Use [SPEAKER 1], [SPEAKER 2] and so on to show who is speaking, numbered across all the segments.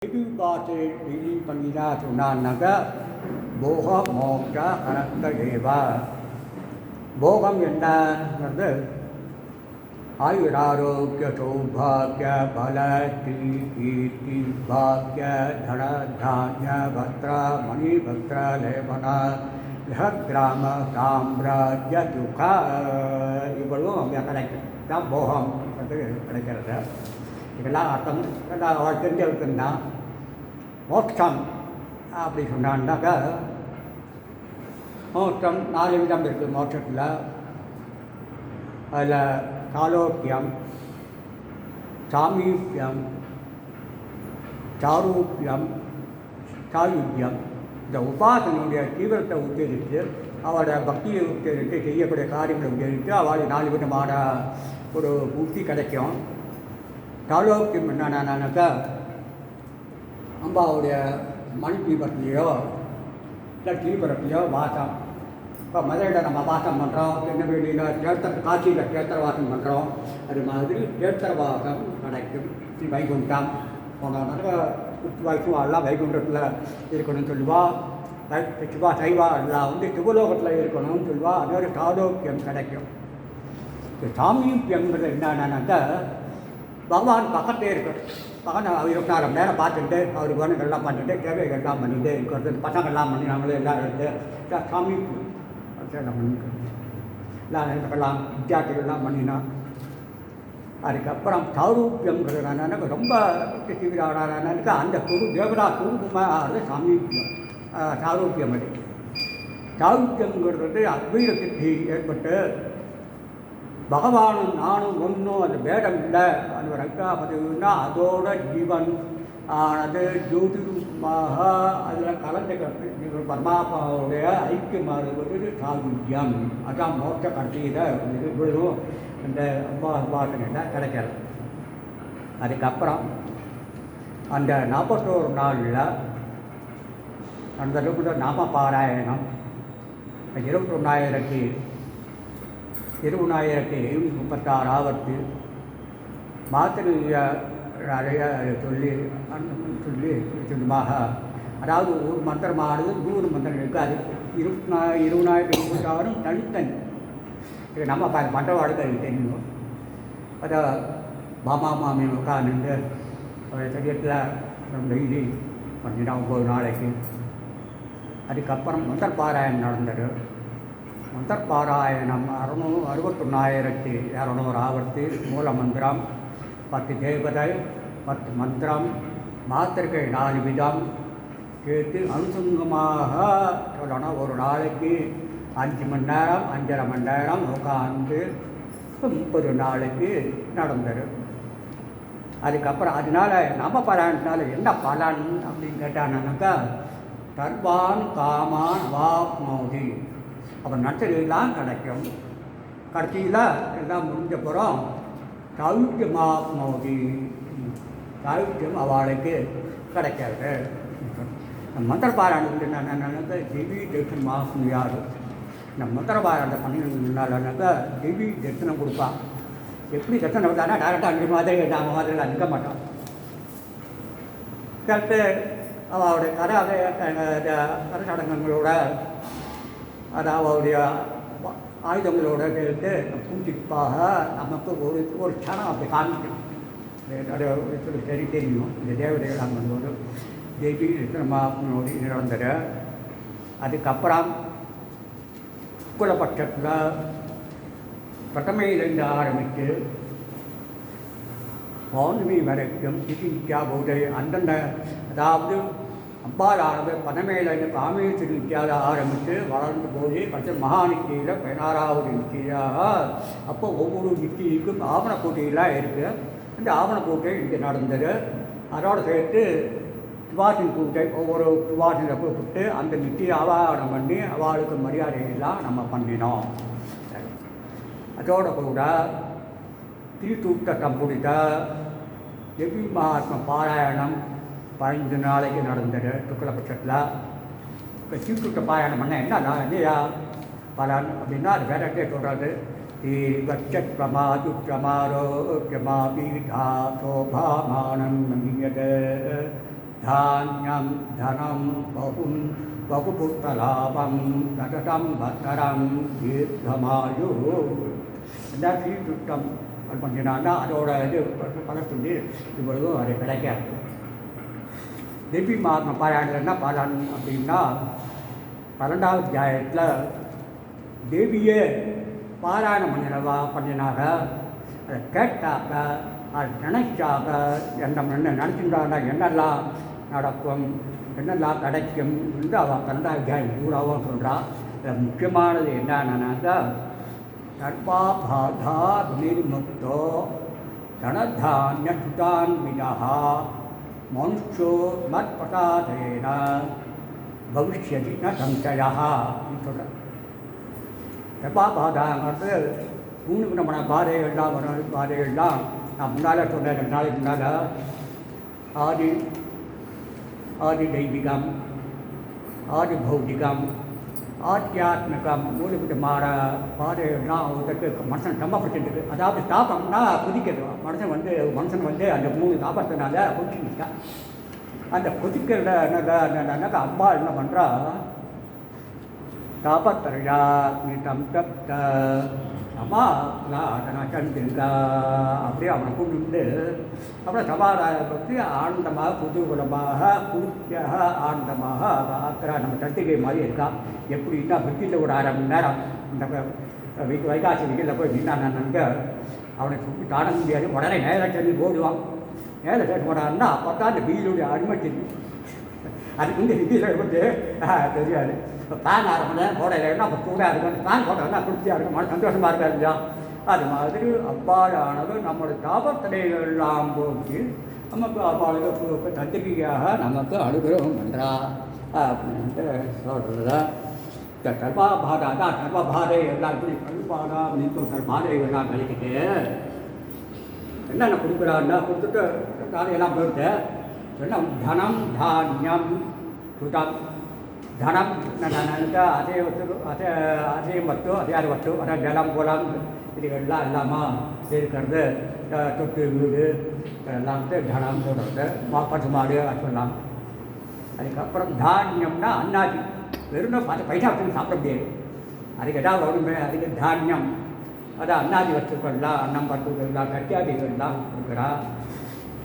[SPEAKER 1] Baate dili panila tunanaga boha mokta karakta eva bogam enna வந்து ஆயுராரோக்கிய சௌபாகிய பல கீர்த்தி பாக்கிய தன தானிய பத்ர மணி பத்ர லேபன கிராம சாம்ராஜ்ய சுகா இவ்வளவும் கிடைக்கும் தான் போகம் கிடைக்கிறது. இதெல்லாம் அர்த்தம் அவள் தெரிஞ்சவருக்குன்னா மோட்சம் அப்படி சொன்னான்னாக்கா மோட்சம் 4 விதம் இருக்குது மோட்சத்தில். அதில் சாலோக்கியம், சாமீபியம், சாரூபியம், சாயுஜ்யம். இந்த உபாசனுடைய தீவிரத்தை உத்தேசித்து அவளோட பக்தியை உத்தேசித்து செய்யக்கூடிய காரியங்களை உத்தேசித்து அவள் 4 விதமான ஒரு புத்தி கிடைக்கும். சாலோக்கியம் என்னன்னாக்கா அம்பாவுடைய மணி தீபத்திலையோ இல்லை தீபரத்திலையோ வாசம். இப்போ மதுரையில் நம்ம வாசம் பண்ணுறோம், திருநெல்வேலியில் காட்சியில் கேத்திர வாசம் பண்ணுறோம். அது மாதிரி கேத்திர வாசம் கிடைக்கும். வைகுண்டம் போனாக்க வயசுவா எல்லாம் வைகுண்டத்தில் இருக்கணும்னு சொல்லுவா. சிவா சைவா எல்லாம் சிவலோகத்தில் இருக்கணும்னு சொல்லுவா. அது ஒரு சாலோக்கியம் கிடைக்கும். சாமீபியங்கிறது என்னன்னாக்கா பகவான் பக்கத்தே இருக்கிறது. பகவான் 24 மணி நேரம் பார்த்துட்டு அவருக்கு வேணுங்கள்லாம் பண்ணிட்டு தேவைகள்லாம் பண்ணிட்டு இருக்கிறது. பசங்கள்லாம் பண்ணி நம்மளே எல்லாம் எடுத்து சாமீபியம் எல்லாம் வித்தியார்த்திகள்லாம் பண்ணினா. அதுக்கப்புறம் சாரூபியங்கிறது ரொம்ப தீவிரமானாக்கா அந்த குரு தேவதா குருகுமார் சாமீபியம் சாரூபியம். அது சாரூபியங்கிறது அத்வைத சித்தி ஏற்பட்டு பகவானும் நானும் ஒன்றும் அது பேதம் இல்லை அது ஒரு ஐக்காபதுன்னா அதோட ஜீவன் ஆனது ஜோதிரூபமாக அதில் கலந்துக்கிறது பரமாத்மாவுடைய ஐக்கியமாகுவது சாயுஜ்யம். அதான் மோட்ச கடைசியில் இவ்வளவும் இந்த உபாசனையில் கிடைக்கிறது. அதுக்கப்புறம் அந்த 41 நாளில் அந்த அளவுக்கு நாம பாராயணம் 20,736 ஆவர்த்தி மாத்திரைய நிறைய சொல்லி சொல்லுமாக. அதாவது ஒரு மந்திரமானது 100 மந்திரம் இருக்காது. 20,026 தனித்தனி. இது நம்ம மற்றவாளுக்கு அது தெரியும். அதை பாமா மாமி உட்காந்து சரியத்தில் டெய்லி பண்ணினா 9 நாளைக்கு. அதுக்கப்புறம் மந்திரப்பாராயணம் நடந்தது. மந்திரப்பாராயணம் 61,200 ஆவர்த்தி. மூல மந்திரம் 10 தேவதை 10 மந்திரம் மாத்திரைகள் 4 விதம் சேர்த்து அனுசங்கமாக சொல்லணும். ஒரு நாளைக்கு 5 மணி நேரம் 5.5 மணி நேரம் உட்காந்து 30 நாளைக்கு நடந்தது. அதுக்கப்புறம் அதனால் நம்ம பாராயணத்தினால என்ன பலன் அப்படின்னு கேட்டானாக்கா சர்வான் காமான் வாப்னோதி அப்புறம் நச்சலாம் கிடைக்கும். கடைசியில் எல்லாம் முடிஞ்சப்புறம் சாயுஜ்யமாப்னோதி சாயுஜ்யம் அவளுக்கு கிடைக்காது. மந்திர பாராயணத்தில் என்னன்னாக்கா திவி தரிசனம் ஆக முடியாது. இந்த மந்திர பாராயணத்தை பண்ணினாலனாக்கா திவி தரிசனம் கொடுப்பான். எப்படி தரிசனம் கொடுத்தானா டேரெக்டாக அஞ்சு மாதிரி நம்ம மாதிரிலாம் நிற்க மாட்டோம். கருத்து அவளுடைய கரசடங்கங்களோட அதாவது அவருடைய ஆயுதங்களோட சேர்த்து பூஜிப்பாக நமக்கு ஒரு க்ஷணம் அப்படி காமிக்கும். சொல்லி சரி தெரியும். இந்த தேவதைகள் அங்கே தேவி விக்ரமானோடு நடந்தது. அதுக்கப்புறம் குலபட்சத்தில் பிரதமையிலிருந்து ஆரம்பித்து பௌர்ணமி வரைக்கும் சிகிச்சா போதை அந்தந்த அதாவது அம்பாலானது பனமேலிருந்து காமேஸ்வரி நித்தியாக ஆரம்பித்து வளர்ந்து போய் பட்டு மகாநித்தியில் 16வது நித்தியாக. அப்போ ஒவ்வொரு நித்திக்கும் ஆவணக்கூட்டையெல்லாம் இருக்குது. இந்த ஆவணக்கூட்டை இங்கே நடந்தது. அதோடு சேர்த்து சுபாஷின் கூட்டை ஒவ்வொரு சுபாஷனை கூப்பிட்டு அந்த நித்தியை ஆவாகனம் பண்ணி அவளுக்கு மரியாதையெல்லாம் நம்ம பண்ணினோம். அதோடு கூட திருத்தூட்ட கம்புடித்த தேவி மகாத்மா பாராயணம் 15 நாளைக்கு நடந்தது சுக்லபட்சத்தில். இப்போ திருத்தூட்ட பாராயணம் பண்ண என்ன இல்லையா பலன் அப்படின்னா அது வேறட்டே சொல்கிறது. गच्छत् प्रमादुप्रमारोग्यमापीठा शोभामानं मन्यते धान्यं धनं बहुपुत्रलाभं सततं भद्रं दीर्घमायुः இந்த ஸ்ரீசுத்தம் அது பண்ணினான்னா அதோட இது பலத்துண்டு இவ்வளவு அது கிடைக்காது. தேவி பாராயணம் என்ன பலன் அப்படின்னா 12வது அத்தியாயத்தில் தேவியே பாராயணம் பண்ணினாங்க. அதை கேட்டாக்க அது நினைச்சாக என்ன நினச்சிருந்தாங்க என்னெல்லாம் நடக்கும் என்னெல்லாம் கிடைக்கும் என்று அவள் 12வது அத்தியாயம் பூராவும் சொல்கிறாள். இதில் முக்கியமானது என்னன்னாக்கா சர்வாபாதா நிர்முக்தோ தனதானிய சுதான்விதா மனுஷோ மத்பதாதேன பவிஷ்யதி ந சஞ்சயா அப்படின்னு சொல்கிறேன். சர்வாபாதாங்கிறது பூர்ணகுணமான பாதைகள்லாம் வரும். பாதைகள்லாம் நான் முன்னால் சொன்னேன் 2 நாளைக்கு முன்னால் ஆதி தெய்வீகம், ஆதி பௌதிகம், ஆத்தியாத்மிகம், 3 விதமான பாதைகள்லாம் ஒருத்தருக்கு மனுஷன் சம்பப்படுத்திட்டு. அதாவது தாபம்னா குதிக்கிறது. மனுஷன் வந்து அந்த 3 தாபத்தினால குதிச்சுட்டான். அந்த குதிக்கிறத என்னக்கா அம்மா என்ன பண்ணுறா, தாபத்தரையா நீ தப்த அம்மா நான் சந்திருக்கா அப்படியே அவனை கூப்பிட்டு அப்புறம் சமாதானம் பற்றி ஆனந்தமாக குதூகலமாக குளிர்ச்சியாக ஆனந்தமாக ஆக்கிறா. நம்ம தட்டிகை மாதிரி இருக்கா. எப்படின்னா விக்கியில் ஒரு 1/2 மணி நேரம் இந்த வைகாசி விக்கியில் போய் நின்னாங்க. அவனை சுற்றி தாட முடியாது. உடனே நேர சொல்லி ஓடுவான். நேர சேர்த்து போனான்னா அப்போ தான் அந்த வீலுடைய அருமை தெரியும். அதுக்கு வந்து விக்கியில் வந்து தெரியாது. இப்போ ஃபேன் 1/2 மணி நேரம் போடையிலன்னா அப்போ சூடாக இருக்கும். ஃபேன் போட்டோம்னா குளிர்ச்சியாக இருக்கும், மன சந்தோஷமாக இருக்கா இல்லையா. அது மாதிரி அவ்வாறானது நம்முடைய தாபத்தடைகள்லாம் போச்சு நமக்கு அவ்வாறு தத்திரிகையாக நமக்கு அனுகிரகம் பண்ணுறா அப்படின்ட்டு சொல்கிறதா. இந்த சர்வாபாதா தான் சர்வபாதை எல்லாம் இப்படி கல்பாதா அப்படின்னு பாதைகள்லாம் கழிக்கிட்டு என்னென்ன கொடுக்குறான்னா கொடுத்துட்டு காலையெல்லாம் போயிட்டு என்ன தனம் தானியம் சுதம். தனம் என்னென்னாக்கா அசையம் வட்டு அசையாத வட்டு அதான் ஜலம் குலம் இதுகள்லாம் இல்லாமல் இருக்கிறது. தொட்டு வீடு எல்லாம் தனம் சொல்கிறது. பசு மாடு அது சொல்லலாம். அதுக்கப்புறம் தானியம்னா அன்னாதி. வெறும் பைசா வச்சு சாப்பிட முடியாது. அதுக்கு எதாவது வருமே. அதுக்கு தானியம் அதான் அன்னாதி வஸ்துக்கள்லாம் அன்னம் பருப்புகள்லாம் கட்டியாதிகள்லாம் கொடுக்குறா.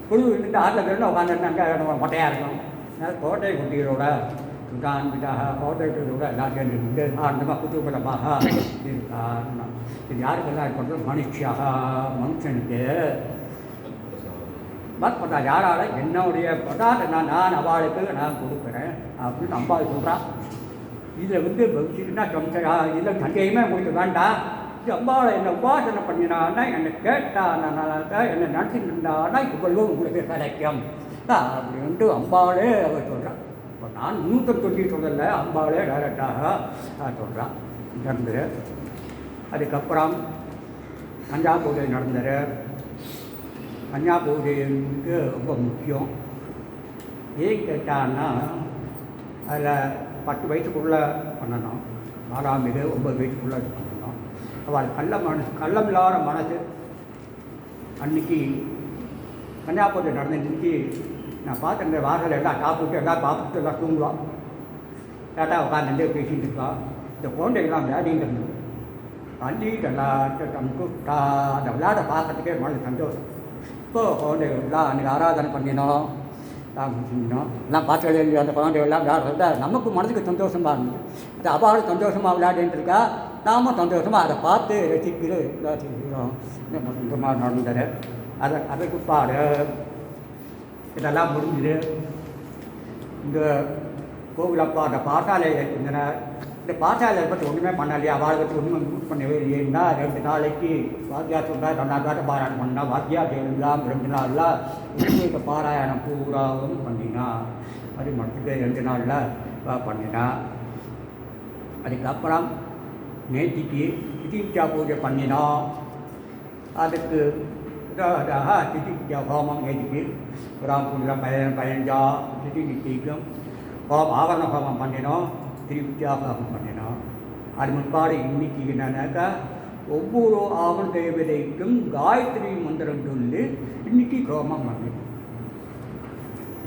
[SPEAKER 1] புழு இந்த ஆட்டில் வெறும் உட்காந்துருந்தாங்க மொட்டையாக இருக்கும். அதனால் கோட்டை குட்டிகளோட சுதான்விதாக கோட்டை குட்டிகளோட எல்லாத்தையும் இருந்து ஆனந்தமாக குதூகலமாக இருக்கான். இது யாருக்கெல்லாம் இருக்கிறது? மனுஷியாக மனுஷனுக்கு பத்தா யாரால என்னுடைய பதார்த்தம் நான் அவளுக்கு நான் கொடுக்குறேன் அப்படின்னு அம்பாள் சொல்கிறான். இதில் வந்து பக்தினா சம்சயா இதில் சந்தேகமே உங்களுக்கு வேண்டாம். இது அம்பாவை என்னை உபாசனை பண்ணினான்னா என்னை கேட்டானாக்கா என்னை நடத்திட்டு இருந்தான்னா இவ்வளவு உங்களுக்கு கிடைக்கும் அப்படின்ட்டு அம்பாளே அவர் சொல்கிறான். இப்போ நான் 390 சொல்லலை, அம்பாளே டைரக்டாக சொல்கிறான். நடந்துரு. அதுக்கப்புறம் கஞ்சா பூஜை நடந்துரு. கஞ்சா பூஜைக்கு ரொம்ப முக்கியம். ஏன் கேட்டான்னா அதில் 10 வயசுக்குள்ளே பண்ணணும். 4ஆம் இது 9 வயசுக்குள்ளே பண்ணணும். அவள் கள்ளம் இல்லாத மனசு. அன்றைக்கி கஞ்சா பூஜை நடந்த இன்றைக்கி நான் பார்த்துருந்த வாசல் எல்லாம் சாப்பிட்டு எல்லாம் பார்த்துட்டு எல்லாம் தூங்குவான். கேட்டால் உட்காந்து பேசிகிட்டு இருக்கான். இந்த குழந்தைகள்லாம் விளையாடிட்டு இருந்தது. அள்ளிட்டெல்லாம் குட்டா அந்த விளையாட பார்க்கறதுக்கே மனது சந்தோஷம். இப்போது குழந்தைகள்லாம் அன்றைக்கி ஆராதனை பண்ணினோம், செஞ்சோம் எல்லாம் பார்த்து இல்லையா. அந்த குழந்தைகள்லாம் விளையாடுறத நமக்கு மனதுக்கு சந்தோஷமாக இருந்தது. அது அவளும் சந்தோஷமாக விளையாடிட்டு இருக்கா, நாமும் சந்தோஷமாக அதை பார்த்து ரசிக்கிற செய்கிறோம். சந்தோஷமாக நடந்தது. அதை குப்பாடு இதெல்லாம் முடிஞ்சுது. இந்த கோவிலப்பா அந்த பாசாலையை இருந்தனர். இந்த பாசாலையை பற்றி ஒன்றுமே பண்ணலையே. அவளை பற்றி ஒன்றும் யூஸ் பண்ணவே இல்லைன்னா 2 நாளைக்கு வாத்தியா சொல்கிறார் 2 நாள் பாராயணம் பண்ணால் வாத்தியா எல்லாம் 2 நாளில் உண்மைக்கு பாராயணம் பூராவும் பண்ணினா. அது மட்டும் 2 நாளில் பண்ணினா. அதுக்கப்புறம் நேற்றுக்கு திதிவித்யா பூஜை பண்ணினோம். அதுக்கு திதிவித்யா ஹோமம் நேற்றுக்கு புறாம்பூரில் 15 திதிவித்திக்கும் ஆவரண ஹோமம் பண்ணினோம். திதிவித்யா ஹோமம் பண்ணினோம். அது முன்பாடு இன்னைக்கு என்னன்னாக்கா ஒவ்வொரு ஆவண தேவதைக்கும் காயத்ரி மந்திரம் சொல்லி இன்னைக்கு ஹோமம் பண்ணினோம்.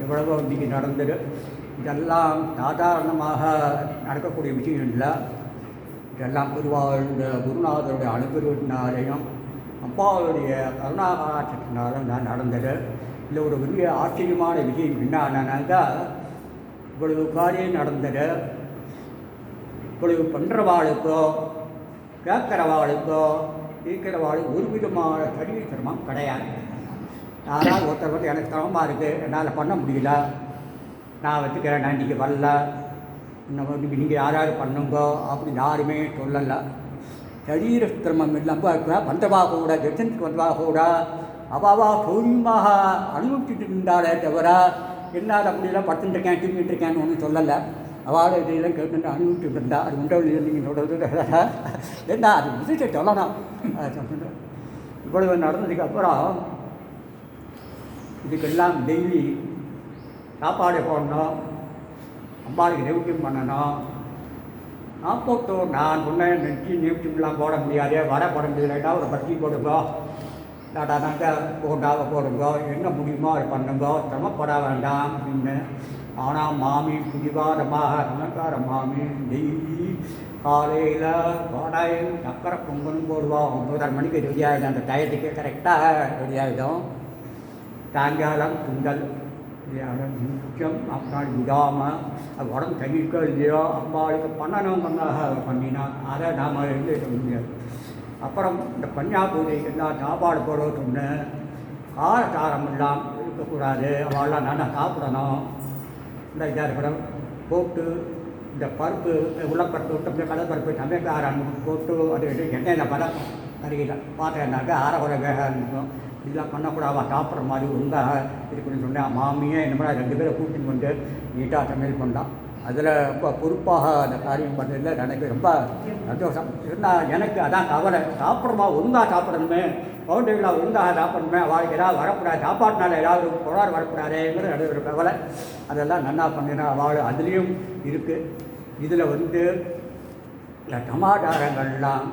[SPEAKER 1] எவ்வளவோ இன்றைக்கி நடந்தது. இதெல்லாம் சாதாரணமாக நடக்கக்கூடிய விஷயம் இல்லை. இதெல்லாம் பொதுவாக இந்த குருநாதருடைய அனுகிரகத்தினாலேயும் அப்பாவுடைய கருணாகராட்சத்தினாலும் தான் நடந்தது. இல்லை ஒரு பெரிய ஆச்சரியமான விஷயம் என்னன்னாக்கா, இவ்வளவு காரியம் நடந்தது. இவ்வளவு பண்ணுறவாளுக்கோ கேட்குறவாளுக்கோ இருக்கிறவாளுக்கு ஒரு விதமான சரீர சிரமம் கிடையாது. யாராவது ஒருத்தர் வந்து எனக்கு சிரமமாக இருக்குது, என்னால் பண்ண முடியல, நான் வச்சுக்கிறேன், நான் இன்றைக்கி வரல, இன்னும் வந்து நீங்கள் யாராவது பண்ணுங்கோ அப்படின்னு யாருமே சொல்லலை. சரீர சிரமம் இல்லாமல் வந்தவா கூட தரிசனத்துக்கு வந்தவா கூட அவாவா சௌரியமாக அனுபவிச்சுட்டு இருந்தாலே தவிர என்னால் அப்படிலாம் படுத்துட்டுருக்கேன் தூங்கிட்டு இருக்கேன்னு ஒன்றும் சொல்லலை. அவளை இதெல்லாம் கேட்டு அனுபவிச்சுட்டு இருந்தா. அது உண்டவு நீங்கள் சொல்கிறது என்ன, அது விஷயத்தை சொல்லணும். இவ்வளவு நடந்ததுக்கு அப்புறம் இதுக்கெல்லாம் டெய்லி சாப்பாடு போடணும், அம்பாளுக்கு நெருக்கம் பண்ணணும். நான் சொன்னேன் நெருக்கம்லாம் போட முடியாது, வடை போட முடியலட்டா ஒரு பத்தி போடுங்கோ, டாட்டானாக்க போட்டாவை போடுங்கோ, என்ன முடியுமோ அதை பண்ணுங்கோ, சிரமப்பட வேண்டாம் அப்படின்னு. ஆனால் மாமி புதிவாரமாக சமக்கார மாமி டெய்லி காலையில் வடை சக்கரை பொங்கலும் போடுவோம். 9:30 மணிக்கு ரெடி ஆகிடும், அந்த டயத்துக்கு கரெக்டாக ரெடி ஆகிடும். சாயங்காலம் பொங்கல் முக்கியம். அப்படி விடாமல் அது உடம்பு தங்கியிருக்கோ இல்லையோ அம்பாளுக்கு பண்ணணும் பண்ணினா அதை நாம் எழுந்திருக்க முடியாது. அப்புறம் இந்த கன்னியா பூஜைக்கெல்லாம் சாப்பாடு போடுறதுன்னு காரசாரம் எல்லாம் இருக்கக்கூடாது, அவள்லாம் நல்லா சாப்பிடணும். இந்த இதாக இருக்கணும் போட்டு இந்த பருப்பு உள்ளப்பருப்பு விட்டு கடற்பருப்பு சமைக்காரன் போட்டு அது எண்ணெயில் பதக்கம் கருகில் பார்த்தேன்னாக்கா அரைகுறை வேக இருக்கும். இதெல்லாம் பண்ணக்கூடாது, சாப்பிட்ற மாதிரி ஒழுங்காக இருக்குன்னு சொன்னேன். மாமியே என்ன பண்ணால் 2 பேரை கூட்டின்னு வந்து நீட்டாக சமையல் பண்ணான். அதில் ரொம்ப பொறுப்பாக அந்த காரியம் பண்ணதில் எனக்கு ரொம்ப சந்தோஷம் இருந்தால். எனக்கு அதான் கவலை, சாப்பிட்றமா ஒழுங்காக சாப்பிடணுமே, பவுண்டரியில் ஒழுங்காக சாப்பிடணுமே, அவளுக்கு ஏதாவது வரக்கூடாது, சாப்பாட்டினால ஏதாவது குளாறு வரக்கூடாதுங்கிற ஒரு கவலை. அதெல்லாம் நல்லா பண்ணினா அவள் அதுலேயும் இருக்குது. இதில் வந்து இந்த சமாச்சாரங்கள்லாம்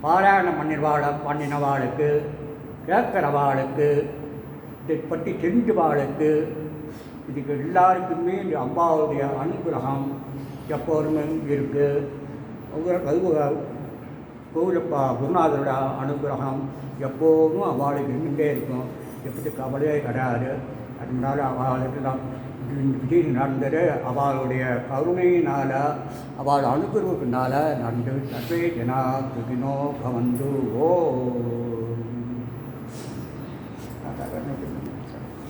[SPEAKER 1] பாராயணம் பண்ணினவாளுக்கு கேட்குறவாளுக்கு இதை பற்றி தெரிஞ்சவாளுக்கு இதுக்கு எல்லாருக்குமே இந்த அம்பாவுடைய அனுகிரகம் எப்போதுமே இருக்குது. கோவிலப்பா குருநாதரோட அனுகிரகம் எப்போதும் அவளுக்கு இருந்துகிட்டே இருக்கும். எப்படி கவலையே கிடையாது. அதனால அவளுக்கெல்லாம் விஜய் நடந்தது அவளுடைய கருணையினால் அவள் அனுகிரகத்தினால நடந்து. சர்வே ஜனா சுகினோ பவந்து. ஓ